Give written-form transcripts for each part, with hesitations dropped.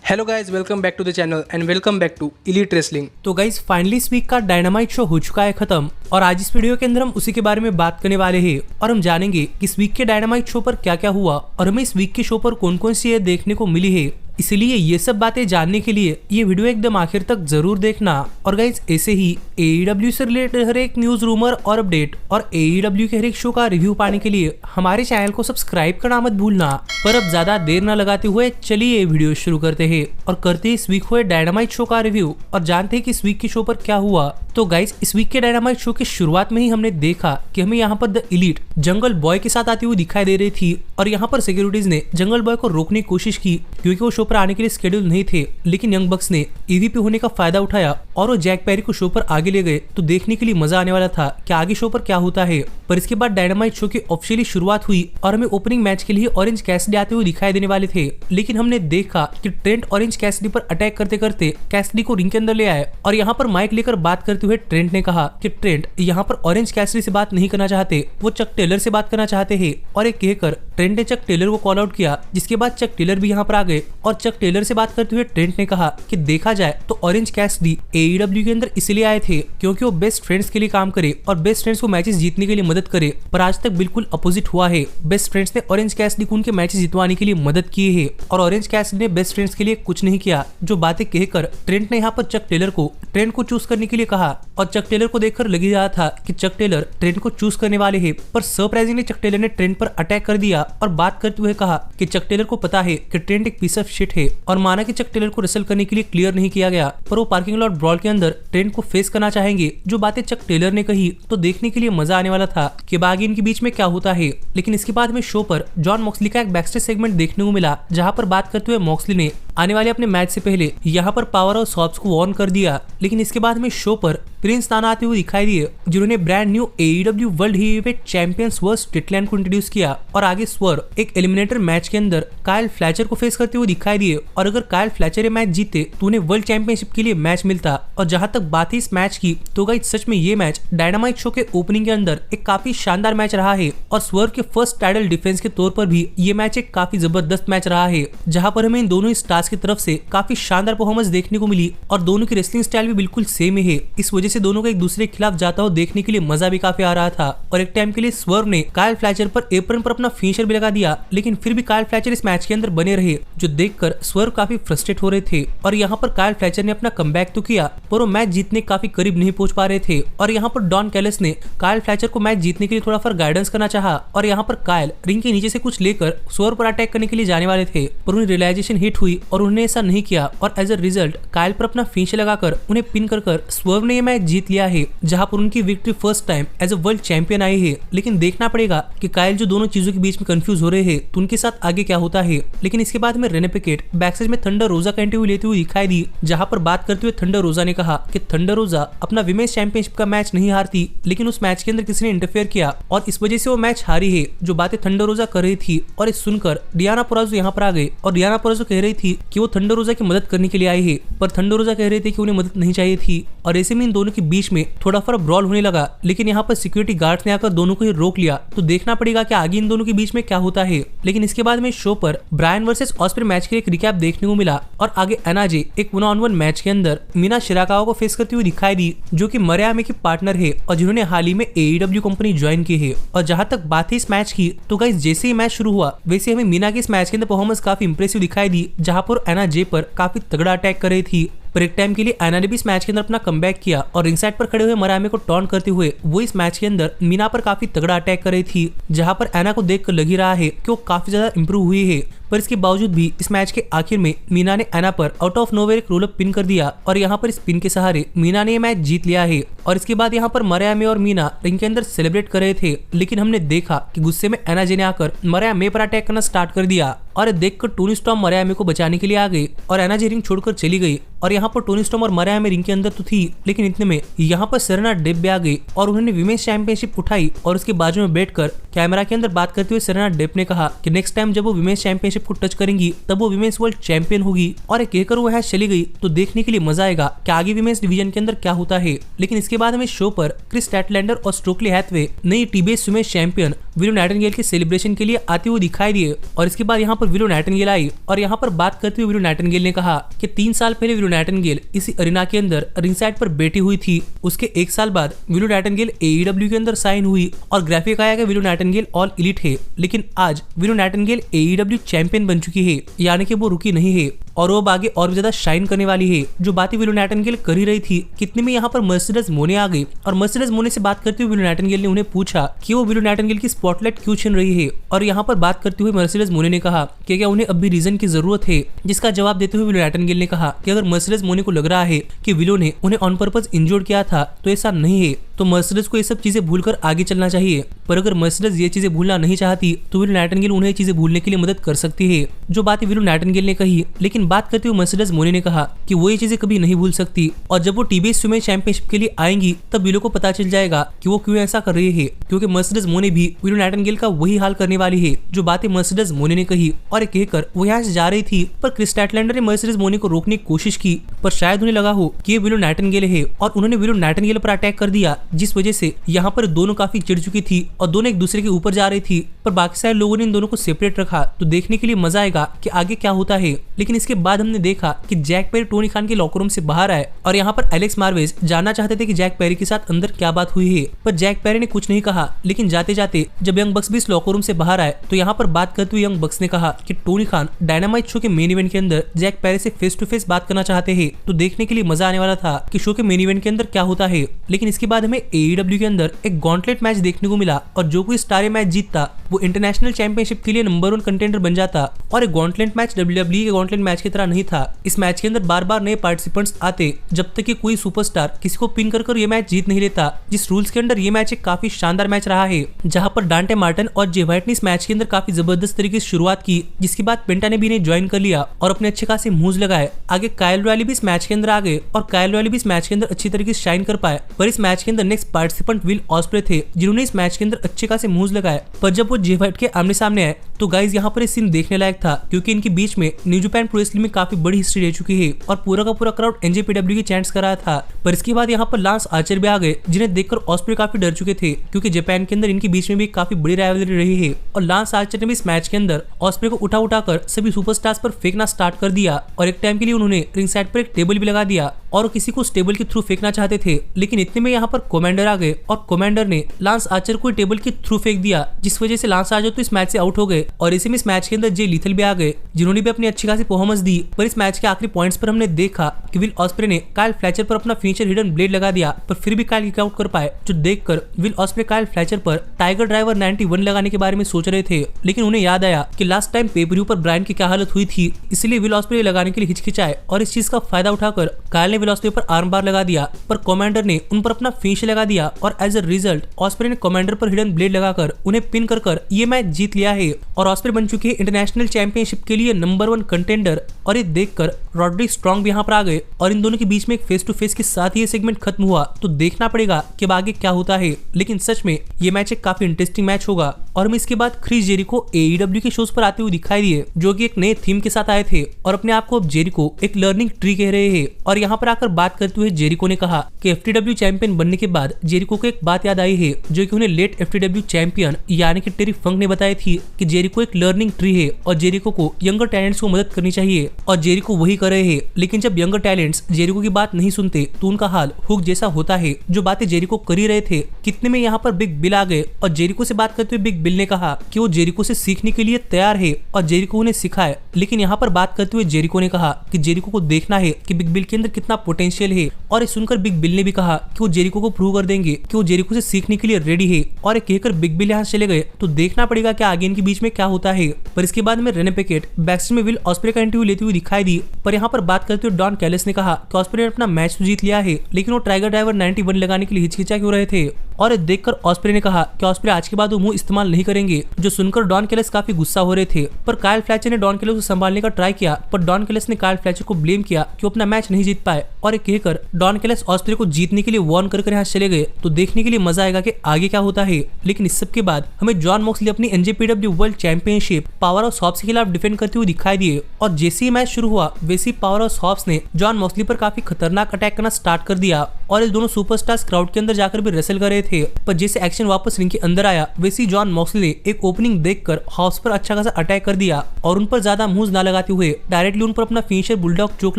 Hello guys, welcome back to the channel and welcome back to Elite Wrestling. तो guys finally इस week का Dynamite show हो चुका है खत्म और आज इस वीडियो के अंदर हम उसी के बारे में बात करने वाले हैं और हम जानेंगे कि इस वीक के डायनामाइट शो पर क्या क्या हुआ और हमें इस वीक के शो पर कौन कौन सी चीजें देखने को मिली है। इसलिए ये सब बातें जानने के लिए ये वीडियो एकदम आखिर तक जरूर देखना। और गाइज ऐसे ही AEW से रिलेटेड हर एक न्यूज, रूमर और अपडेट और AEW के हर एक शो का रिव्यू पाने के लिए हमारे चैनल को सब्सक्राइब करना मत भूलना। पर अब ज्यादा देर न लगाते हुए चलिए वीडियो शुरू करते हैं और करते हैं इस वीक हुए डायनामाइट शो का रिव्यू और जानते हैं कि इस वीक के शो पर क्या हुआ। तो गाइज इस वीक के डायनामाइट शो की शुरुआत में ही हमने देखा कि हमें यहाँ पर द इलीट जंगल बॉय के साथ आती हुई दिखाई दे रही थी और यहाँ पर सिक्योरिटीज ने जंगल बॉय को रोकने की कोशिश की क्योंकि वो शो पर आने के लिए शेड्यूल नहीं थे, लेकिन यंग बक्स ने EVP होने का फायदा उठाया और वो जैक पेरी को शो पर आगे ले गए। तो देखने के लिए मजा आने वाला था कि आगे शो पर क्या होता है। पर इसके बाद डायनामाइट शो की ऑफिशियली शुरुआत हुई और हमें ओपनिंग मैच के लिए ऑरेंज कैसिडी आते हुए दिखाई देने वाले थे, लेकिन हमने देखा कि ट्रेंट ऑरेंज कैसिडी पर अटैक करते करते कैसिडी को रिंग के अंदर ले आए और यहाँ पर माइक लेकर बात करते हुए ट्रेंट ने कहा कि ट्रेंट यहाँ पर ऑरेंज कैसिडी से बात नहीं करना चाहते, वो चक टेलर से बात करना चाहते हैं। और एक कहकर ट्रेंट ने चक टेलर को कॉल आउट किया, जिसके बाद चक टेलर भी यहाँ पर आ गए और चक टेलर से बात करते हुए ट्रेंट ने कहा कि देखा जाए तो ऑरेंज कैसिडी AEW के अंदर इसलिए आए थे क्योंकि वो बेस्ट फ्रेंड्स के लिए काम करे और बेस्ट फ्रेंड्स को मैचेस जीतने के लिए मदद करे। पर आज तक बिल्कुल अपोजिट हुआ है। बेस्ट फ्रेंड्स ने ऑरेंज कैसिडी को उनके मैचेस जितवाने के लिए मदद की है और ऑरेंज कैसिडी ने बेस्ट फ्रेंड्स के लिए कुछ नहीं किया। जो बातें कहकर ट्रेंट ने यहाँ पर चक टेलर को ट्रेंट को चूज करने के लिए कहा और चक टेलर को देखकर लगी रहा था कि चक टेलर ट्रेंट को चूज करने वाले हैं। पर सरप्राइजिंगली चक टेलर ने ट्रेंट पर अटैक कर दिया और बात करते हुए कहा कि चक टेलर को पता है कि ट्रेंट एक पीस ऑफ शिट है और माना कि चक टेलर को रेसल करने के लिए क्लियर नहीं किया गया, पर वो पार्किंग लॉट ब्रॉल के अंदर ट्रेंट को फेस करना चाहेंगे। जो बातें चक टेलर ने कही तो देखने के लिए मजा आने वाला था कि आगे इनके बीच में क्या होता है। लेकिन इसके बाद में शो पर जॉन मॉक्सली का एक बैकस्टेज सेगमेंट देखने को मिला, जहां पर बात करते हुए मॉक्सली ने आने वाले अपने मैच से पहले यहाँ पर पावर और सॉप्स को वार्न कर दिया। लेकिन इसके बाद में शो पर प्रिंस नाना आते हुए दिखाई दिए, जिन्होंने brand new AEW world heavyweight champions versus Strickland को इंट्रोड्यूस किया और आगे स्वर्व एक एलिमिनेटर मैच के अंदर काइल फ्लैचर को फेस करते हुए दिखाई दिए और अगर काइल फ्लैचर ये मैच जीते तो उन्हें वर्ल्ड चैंपियनशिप के लिए मैच मिलता। और जहां तक बात है इस मैच की तो गाइस सच में ये मैच डायनामाइट शो के ओपनिंग के अंदर एक काफी शानदार मैच रहा है और स्वर्व के फर्स्ट टाइटल डिफेंस के तौर पर भी ये मैच एक काफी जबरदस्त मैच रहा है, जहां पर हमें इन दोनों स्टार्स की तरफ से काफी शानदार परफॉर्मेंस देखने को मिली और दोनों की रेसलिंग स्टाइल भी बिल्कुल सेम ही है। इस वजह से दोनों को एक दूसरे के खिलाफ जाता हुआ देखने के लिए मजा भी काफी आ रहा था। और एक टाइम के लिए स्वर्व ने काइल फ्लैचर पर एप्रन पर अपना फिनिशर भी लगा दिया, लेकिन फिर भी काइल फ्लैचर इस मैच के अंदर बने रहे, जो देखकर स्वर्व काफी फ्रस्ट्रेट हो रहे थे। और यहाँ पर काइल फ्लैचर ने अपना कमबैक तो किया, पर वो मैच जीतने काफी करीब नहीं पहुंच पा रहे थे। और यहाँ पर डॉन कैलिस ने काइल फ्लैचर को मैच जीतने के लिए थोड़ा गाइडेंस करना चाहा और यहाँ पर काइल रिंग के नीचे से कुछ लेकर स्वर्व पर अटैक करने के लिए जाने वाले थे, पर उन्हें रियलाइजेशन हिट हुई और उन्होंने ऐसा नहीं किया और एज अ रिजल्ट काइल पर अपना फिनिशर लगाकर उन्हें पिन कर स्वर्व ने यह मैच जीत लिया है, जहां पर उनकी victory first time as a world champion आई है। लेकिन देखना पड़ेगा कि काइल जो दोनों चीजों के बीच में कंफ्यूज हो रहे हैं तो उनके साथ आगे क्या होता है। लेकिन इसके बाद में रेने पिकेट बैकस्टेज में थंडर रोजा का इंटरव्यू लेते हुए दिखाई दी, जहां पर बात करते हुए थंडर रोजा ने कहा कि थंडर रोजा अपना विमेंस चैंपियनशिप का मैच नहीं हारती, लेकिन उस मैच के अंदर किसी ने इंटरफेयर किया और इस वजह से वो मैच हारी है। जो बातें थंडर रोजा कर रही थी और इस सुनकर डियाना पुराजो यहाँ पर आ गए और डियाना पुराजो कह रही थी कि वो थंडर रोजा की मदद करने के लिए आई है, पर थंडर रोजा कह रहे थे कि उन्हें मदद नहीं चाहिए थी। और ऐसे में इन दोनों के बीच में थोड़ा ब्रॉल होने लगा, लेकिन यहाँ पर सिक्योरिटी गार्ड्स ने आकर दोनों को ही रोक लिया। तो देखना पड़ेगा कि आगे इन दोनों के बीच में क्या होता है। लेकिन इसके बाद में शो पर ब्रायन वर्सेस ऑस्प्रे मैच के एक रिकैप देखने को मिला और आगे एनाजे एक 1-on-1 मैच के अंदर मीना शिराकावा को फेस करती हुई दिखाई दी, जो कि मरियामी की पार्टनर है और जिन्होंने हाल ही में AEW कंपनी ज्वाइन की है। और जहां तक बात है इस मैच की तो गाइस जैसे ही मैच शुरू हुआ वैसे हमें मीना की इस मैच के अंदर परफॉर्मेंस काफी इंप्रेसिव दिखाई दी, जहां पर एनाजे पर काफी तगड़ा अटैक कर रही थी। पर एक टाइम के लिए एना ने भी इस मैच के अंदर अपना कमबैक किया और रिंग साइड पर खड़े हुए मरामे को टॉन्ट करते हुए वो इस मैच के अंदर मीना पर काफी तगड़ा अटैक कर रही थी, जहां पर एना को देखकर लग ही रहा है कि वो काफी ज्यादा इंप्रूव हुई है। पर इसके बावजूद भी इस मैच के आखिर में मीना ने एना पर आउट ऑफ नोवेयर एक रोल अप पिन कर दिया और यहाँ पर इस पिन के सहारे मीना ने ये मैच जीत लिया है। और इसके बाद यहाँ पर मरियामे और मीना रिंग के अंदर सेलिब्रेट कर रहे थे, लेकिन हमने देखा कि गुस्से में एना जे ने आकर मरियामे पर अटैक करना स्टार्ट कर दिया और देखकर टोनी स्टॉर्म मरियामे को बचाने के लिए आ गई और एना जे रिंग छोड़कर चली गई। और यहाँ पर टोनी स्टॉर्म और मारिया हैमर रिंग के अंदर तो थी, लेकिन इतने में यहाँ पर सेरेना डेप भी आ गई और उन्होंने विमेंस चैंपियनशिप उठाई और उसके बाजू में बैठकर कैमरा के अंदर बात करते हुए सेरेना डेप ने कहा कि नेक्स्ट टाइम जब वो विमेंस चैंपियनशिप को टच करेंगी तब वो विमेंस वर्ल्ड चैंपियन होगी। और एक कहकर वो यहाँ चली गई तो देखने के लिए मजा आएगा कि आगे विमेंस डिवीजन के अंदर क्या होता है। लेकिन इसके बाद हमें शो पर क्रिस स्टैटलैंडर और स्टोकली हैथवे नई TBS women's champion willow Nightingale के सेलिब्रेशन के लिए आते हुए दिखाई दिए। और इसके बाद यहाँ पर विलो नाइटिंगेल आई और यहाँ पर बात करते हुए विलो नाइटिंगेल ने कहा कि 3 साल पहले विलो नाइटिंगेल इसी अरीना के अंदर रिंग साइड पर बैठी हुई थी। उसके 1 साल बाद विलो नाइटिंगेल AEW के अंदर साइन हुई और ग्राफिक आया कि विलो नाइटिंगेल ऑल एलीट है, लेकिन आज विलो नाइटिंगेल AEW चैंपियन बन चुकी है, यानी कि वो रुकी नहीं है और वो आगे और भी ज्यादा शाइन करने वाली है। जो बातें विलो नाइटिंगेल कर ही रही थी, कितने में यहाँ पर मर्सिडीज मोने आ गई और मर्सिडीज मोने से बात करते हुए विलो नाइटिंगेल ने उन्हें पूछा कि वो विलो नाइटिंगेल की स्पॉटलाइट क्यों छीन रही है। और यहाँ पर बात करते हुए मर्सिडीज मोने ने कहा कि क्या उन्हें अभी रीजन की जरूरत है, जिसका जवाब देते हुए विलो नाइटिंगेल ने कहा कि अगर मर्सिडीज मोने को लग रहा है कि विलो ने उन्हें ऑन पर्पज इंजोर्ड किया था तो ऐसा नहीं है, तो मर्सिडीज को ये सब चीजें भूलकर आगे चलना चाहिए। पर अगर मर्सिडीज ये चीजें भूलना नहीं चाहती तो विलो नाइटिंगेल उन्हें चीजें भूलने के लिए मदद कर सकती है। जो बातें विलो नाइटिंगेल ने कही, लेकिन बात करते हुए मर्सिडीज मोने ने कहा कि वो ये चीजें कभी नहीं भूल सकती और जब वो टीबीएस विमेंस चैंपियनशिप के लिए आएंगी तब विलो को पता चल जाएगा कि वो क्यों ऐसा कर रही है, क्योंकि मर्सिडीज मोने भी विलो नाइटिंगेल का वही हाल करने वाली है। जो बातें मर्सिडीज मोने ने कही और कहकर वो यहाँ से जा रही थी, पर क्रिस स्टैटलैंडर ने मर्सिडीज मोने को रोकने की कोशिश की, पर शायद उन्हें लगा हो कि ये विलो नाइटिंगेल है और उन्होंने विलो नाइटिंगेल पर अटैक कर दिया, जिस वजह से यहाँ पर दोनों काफी चिढ़ चुकी थी और दोनों एक दूसरे के ऊपर जा रही थी। पर बाकी सारे लोगों ने इन दोनों को सेपरेट रखा तो देखने के लिए मजा आएगा कि आगे क्या होता है। लेकिन इसके बाद हमने देखा कि जैक पेरी टोनी खान के लॉकर रूम से बाहर आए और यहाँ पर एलेक्स मार्वेज जानना चाहते थे कि जैक पेरी के साथ अंदर क्या बात हुई है, पर जैक पेरी ने कुछ नहीं कहा। लेकिन जाते जाते जब यंग बक्स भी इस लॉकर रूम से बाहर आए तो यहाँ पर बात करते हुए यंग बक्स ने कहा कि टोनी खान डायनामाइट शो के मेन इवेंट के अंदर जैक पेरी से फेस टू फेस बात करना चाहते हैं, तो देखने के लिए मजा आने वाला था कि शो के मेन इवेंट के अंदर क्या होता है। लेकिन इसके बाद हमें AEW के अंदर एक गॉन्टलेट मैच देखने को मिला और जो कोई स्टार मैच जीतता वो इंटरनेशनल चैंपियनशिप के लिए नंबर 1 कंटेंडर बन जाता। और एक गॉन्टलेट मैच WWE के गॉन्टलेट मैच की तरह नहीं था। इस मैच के अंदर बार बार नए पार्टिसिपेंट्स आते जब तक कि कोई सुपरस्टार किसी को पिन कर ये मैच जीत नहीं लेता। जिस रूल्स के अंदर ये मैच एक काफी शानदार मैच रहा है, जहां पर डांटे मार्टिन और जे व्हाइट ने इस मैच के अंदर काफी जबरदस्त तरीके से शुरुआत की, जिसके बाद पेंटा ने भी इन्हें ज्वाइन कर लिया और अपने अच्छे खासे मूव्स लगाए। आगे काइल रॉयली भी इस मैच के अंदर आ गए और काइल रॉयली भी इस मैच के अंदर अच्छी तरीके से शाइन कर पाए। पर इस मैच के अंदर नेक्स्ट पार्टिसिपेंट विल ऑस्प्रे थे, जिन्होंने इस मैच के अंदर अच्छे खासे मूव्स लगाए। पर जब वो जे व्हाइट के आमने सामने आए तो गाइज यहाँ पर सीन देखने लायक था, क्योंकि इनके बीच में न्यू जापान प्रो रेसलिंग में काफी बड़ी हिस्ट्री रह चुकी है और पूरा का पूरा क्राउड NJPW की चैंट्स कर रहा था। पर इसके बाद यहाँ पर लांस आर्चर भी आ गए, जिन्हें देखकर ऑस्प्रे काफी डर चुके थे, क्योंकि जापान के अंदर इनके बीच में भी काफी बड़ी राइवलरी रही है। और लांस आर्चर ने भी इस मैच के अंदर ऑस्प्रे को उठा उठाकर सभी सुपरस्टार्स पर फेंकना स्टार्ट कर दिया और एक टाइम के लिए उन्होंने रिंग साइड पर एक टेबल भी लगा दिया और किसी को उस टेबल के थ्रू फेंकना चाहते थे। लेकिन इतने में यहाँ पर कमांडर आ गए और कमांडर ने लांस आर्चर को टेबल के थ्रू फेंक दिया, जिस वजह से लांस आर्चर तो इस मैच से आउट हो गए। और इसी में इस मैच के अंदर जे लीथल भी आ गए, जिन्होंने भी अपनी अच्छी खासी परफॉर्मेंस दी। पर इस मैच के आखिरी पॉइंट्स पर हमने देखा कि विल ऑस्प्रे ने काइल फ्लेचर पर अपना फिनिशर हिडन ब्लेड लगा दिया, पर फिर भी काइल किक आउट कर पाए, जो देखकर विल ऑस्प्रे काइल फ्लेचर पर टाइगर ड्राइवर 91 लगाने के बारे में सोच रहे थे। लेकिन उन्हें याद आया कि लास्ट टाइम पेपरव्यू पर ब्रायन की क्या हालत हुई थी, इसलिए विल ऑस्प्रे लगाने के लिए हिचकिचाए और इस चीज का फायदा उठाकर काइल ने विल ऑस्प्रे पर आर्म बार लगा दिया, पर कमांडर ने उन पर अपना फिनिशर लगा दिया और एज अ रिजल्ट ऑस्प्रे ने कमांडर पर हिडन ब्लेड लगाकर उन्हें पिन कर ये मैच जीत लिया है और ऑस्प्रे बन चुके हैं इंटरनेशनल चैंपियनशिप के लिए नंबर 1 कंटेंडर। और ये देखकर रॉड्रिक स्ट्रॉन्ग भी यहाँ पर आ गए और इन दोनों के बीच में एक फेस टू फेस के साथ ही ये सेगमेंट खत्म हुआ। तो देखना पड़ेगा कि अब आगे क्या होता है, लेकिन सच में ये मैच एक काफी इंटरेस्टिंग मैच होगा। और हम इसके बाद क्रिस जेरिको AEW के शोज पर आते हुए दिखाई दिए, जो कि एक नए थीम के साथ आए थे और अपने आप को अब जेरिको एक लर्निंग ट्री कह रहे हैं। और यहाँ पर आकर बात करते हुए जेरिको ने कहा कि FTW चैंपियन बनने के बाद जेरिको को एक बात याद आई है, जो कि उन्हें लेट FTW चैंपियन यानी कि टेरी फंक ने बताई थी कि जेरिको एक लर्निंग ट्री है और जेरिको को यंगर टैलेंट्स को मदद करनी चाहिए और जेरिको वही कर रहे हैं। लेकिन जब यंगर टैलेंट्स जेरिको की बात नहीं सुनते तो उनका हाल हुक जैसा होता है, जो बातें जेरिको कर ही रहे थे। कितने में यहाँ पर बिग बिल आ गए और जेरिको से बात करते हुए बिग बिल ने कहा कि वो जेरिको से सीखने के लिए तैयार है और जेरिको उन्हें सिखाए। लेकिन यहाँ पर बात करते हुए जेरिको ने कहा कि जेरिको को देखना है कि बिग बिल के अंदर कितना पोटेंशियल है और ये सुनकर बिग बिल ने भी कहा कि वो जेरिको को प्रूव कर देंगे कि वो जेरिको से सीखने के लिए रेडी है। और ये कहकर बिग बिल यहाँ चले गए, तो देखना पड़ेगा कि आगे इनके बीच में क्या होता है। पर इसके बाद में रेने पैकेट बैक्स्टेज में विल ऑस्प्रे का इंटरव्यू लेती हुई दिखाई दी। पर यहाँ पर बात करते हुए डॉन कैलिस ने कहा कि ऑस्प्रे ने अपना मैच तो जीत लिया है, लेकिन वो टाइगर ड्राइवर 91 लगाने के लिए हिचकिचा क्यों रहे थे। और देखकर ऑस्प्रे ने कहा कि ऑस्प्रे आज के बाद वो मुंह इस्तेमाल नहीं करेंगे। जो सुनकर डॉन कैलिस काफी गुस्सा हो रहे थे, पर काइल फ्लेचर ने डॉन कैलिस को संभालने का ट्राई किया, पर डॉन कैलिस ने काइल फ्लेचर को ब्लेम किया कि वो अपना मैच नहीं जीत पाए और ये कहकर डॉन कैलिस ऑस्प्रे को जीतने के लिए वार्न कर यहाँ चले गए। तो देखने के लिए मजा आएगा कि आगे क्या होता है। लेकिन इस सब के बाद हमें जॉन मॉक्सली अपनी NJPW world championship power of Hobbs के खिलाफ डिफेंड करते हुए दिखाई दिए और जैसे ही मैच शुरू हुआ वैसे ही पावर ऑफ हॉब्स ने जॉन मॉक्सली पर काफी खतरनाक अटैक करना स्टार्ट कर दिया और इस दोनों सुपरस्टार्स क्राउड के अंदर जाकर भी रेसल कर रहे थे। पर जैसे एक्शन वापस रिंग के अंदर आया वैसे ही जॉन मॉक्सली ने एक ओपनिंग देखकर हॉब्स पर अच्छा खासा अटैक कर दिया और उन पर ज्यादा मूव्स ना लगाते हुए डायरेक्टली उन पर अपना फिनिशर बुलडॉग चोक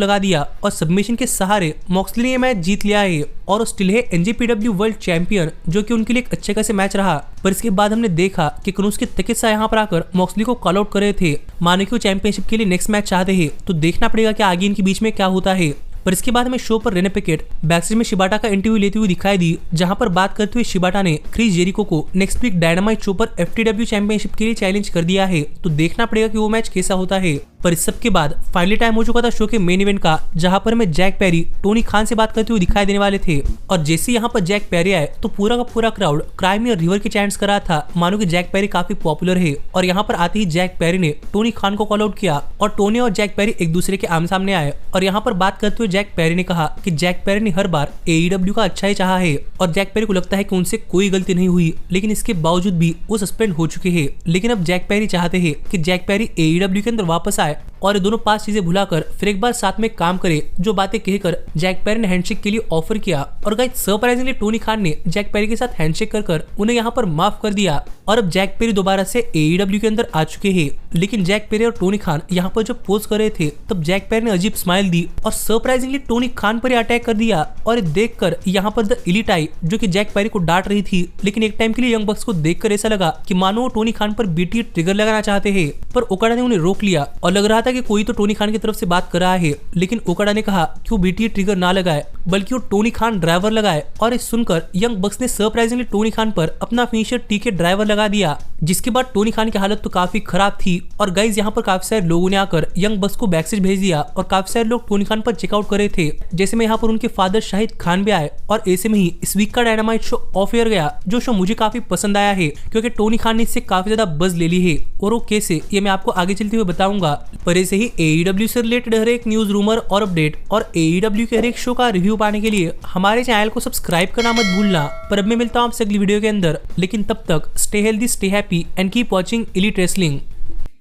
लगा दिया और सबमिशन के सहारे मॉक्सली ने ये मैच जीत लिया है और स्टिल है NJPW वर्ल्ड चैंपियन, जो कि उनके लिए एक अच्छे खासे मैच रहा। पर इसके बाद हमने देखा कि कनुस्के तकेसा यहाँ पर आकर मॉक्सली को कॉल आउट कर रहे थे, मानो कि वो चैंपियनशिप के लिए नेक्स्ट मैच चाहते हैं। तो देखना पड़ेगा कि आगे इनके बीच में क्या होता है। पर इसके बाद हमें शो पर रेने पिकेट बैकस्टेज में शिबाटा का इंटरव्यू लेते हुए दिखाई दी, जहां पर बात करते हुए शिबाटा ने क्रिस जेरिको को नेक्स्ट वीक डायनामाइट शो पर FTW चैंपियनशिप के लिए चैलेंज कर दिया है। तो देखना पड़ेगा कि वो मैच कैसा होता है। पर इस सब के बाद फाइनली टाइम हो चुका था शो के मेन इवेंट का, जहां पर हमें जैक पेरी टोनी खान से बात करते हुए दिखाई देने वाले थे। और जैसे यहाँ पर जैक पेरी आए तो पूरा का पूरा क्राउड क्राइम रिवर के चैंट्स कर रहा था, मानो कि जैक पेरी काफी पॉपुलर है। और यहाँ पर आते ही जैक पेरी ने टोनी खान को कॉल आउट किया और टोनी और जैक पेरी एक दूसरे के आमने सामने आए। और यहाँ पर बात करते हुए जैक पेरी ने कहा कि जैक पेरी ने हर बार AEW का अच्छा ही चाहा है और जैक पेरी को लगता है कि उनसे कोई गलती नहीं हुई, लेकिन इसके बावजूद भी वो सस्पेंड हो चुके हैं। लेकिन अब जैक पेरी चाहते हैं कि जैक पेरी AEW के अंदर वापस आए और ये दोनों पांच चीजें भुलाकर फिर एक बार साथ में काम करे। जो बातें कहकर जैक पेरी ने हैंडशेक के लिए ऑफर किया और गाइस सरप्राइजिंगली टोनी खान ने जैक पेरी के साथ हैंडशेक कर उन्हें यहाँ पर माफ कर दिया और अब जैक पेरी दोबारा से AEW के अंदर आ चुके हैं। लेकिन जैक पेरी और टोनी खान यहाँ पर जब पोज कर रहे थे तब जैक पेरी ने अजीब स्माइल दी और सरप्राइजिंगली टोनी खान पर अटैक कर दिया। और देखकर यहाँ पर द एलिट आई, जो कि जैक पेरी को डांट रही थी, लेकिन एक टाइम के लिए यंग बक्स को देखकर ऐसा लगा कि मानो वो टोनी खान पर BT ट्रिगर लगाना चाहते हैं। पर ओकाडा ने उन्हें रोक लिया और लग रहा था कि कोई तो टोनी खान की तरफ से बात कर रहा है, लेकिन ओकाडा ने कहा कि वो BT ट्रिगर ना लगाए बल्कि वो टोनी खान ड्राइवर लगाए। और इस सुनकर यंग बक्स ने सरप्राइजिंगली टोनी खान पर अपना फिनिशर TK ड्राइवर लगा दिया, जिसके बाद टोनी खान की हालत तो काफी खराब थी। और गाइज यहाँ पर काफी सारे लोगों ने आकर यंग बक्स को बैकस्टेज भेज दिया और काफी सारे लोग टोनी खान पर चेकआउट कर रहे थे। जैसे में यहाँ पर उनके फादर शाहिद खान भी आए और ऐसे में ही इस वीक का डायनामाइट शो ऑफ एयर गया, जो शो मुझे काफी पसंद आया है क्योंकि टोनी खान ने इससे काफी ज्यादा बज ले ली है और वो कैसे, ये मैं आपको आगे चलते हुए बताऊंगा। पर ऐसे ही AEW से रिलेटेड हर एक न्यूज, रूमर और अपडेट और AEW के हर एक शो का रिव्यू पाने के लिए हमारे चैनल को सब्सक्राइब करना मत भूलना। पर अब मैं मिलता हूँ आपसे अगली वीडियो के अंदर, लेकिन तब तक stay healthy, stay happy and keep watching elite wrestling.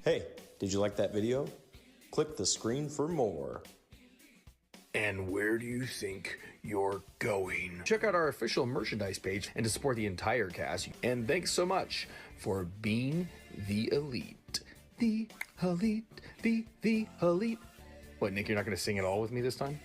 Hey, did you like that video? Click the screen for more. And where do you think you're going? Check out our official merchandise page and to support the entire cast. And thanks so much for being the elite. The elite, the elite. What, Nick, you're not going to sing it all with me this time?